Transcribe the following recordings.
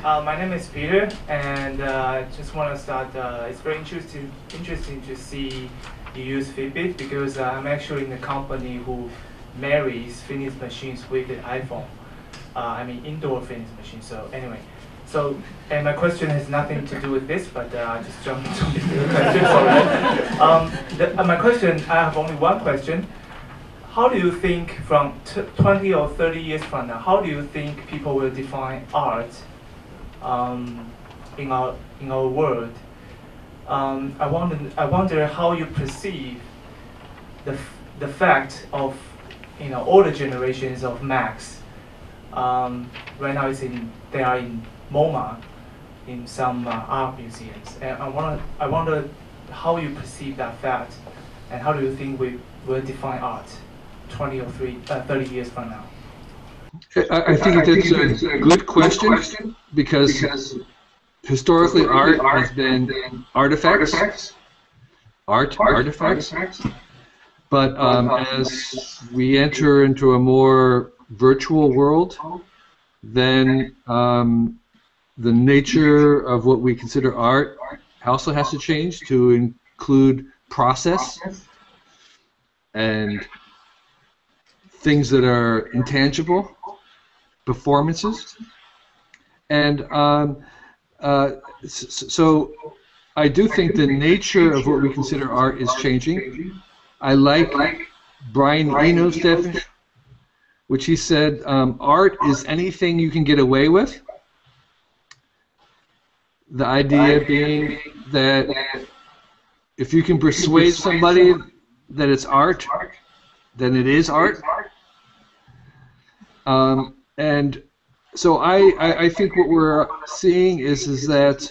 My name is Peter, and I just want to start. It's very interesting to see you use Fitbit because I'm actually in a company who marries fitness machines with an iPhone. I mean indoor fitness machines. So anyway, and my question has nothing to do with this, but I just jumped into the question. Sorry. My question, I have only one question. How do you think from 20 or 30 years from now, how do you think people will define art in our world? I wonder how you perceive the fact of older generations of Macs. Right now they are in MoMA, in some art museums, and I wonder how you perceive that fact, and how do you think we will define art 20 or 30 years from now? I think that's a good question because historically art has been artifacts, artifacts. But as we enter into a more virtual world, then the nature of what we consider art also has to change to include process and things that are intangible, performances, and so I do think the nature of what we consider art is changing. I like Brian Eno's definition, which he said, art is anything you can get away with. The idea being that if you can persuade somebody that it's art, then it is art. And so I think what we're seeing is that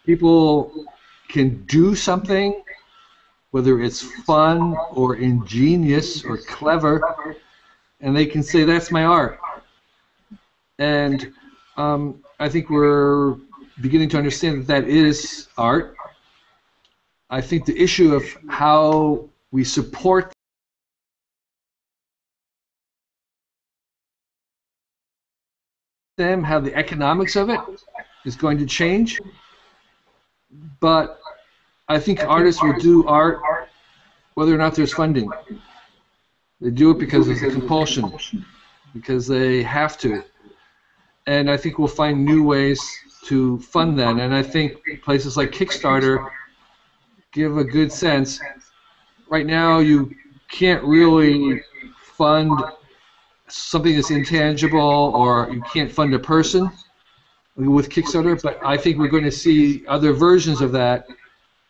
people can do something, whether it's fun or ingenious or clever, and they can say, that's my art. And I think we're beginning to understand that that is art. I think the issue of how we support them, how the economics of it is going to change. But I think artists will do art whether or not there's funding. They do it because of compulsion, because they have to. And I think we'll find new ways to fund that. And I think places like Kickstarter give a good sense. Right now you can't really fund something that's intangible, or you can't fund a person with Kickstarter, but I think we're going to see other versions of that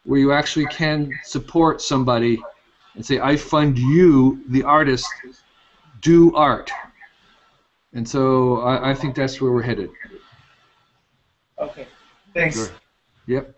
where you actually can support somebody and say, I fund you, the artist, do art. And so I think that's where we're headed. Okay, thanks. Sure. Yep.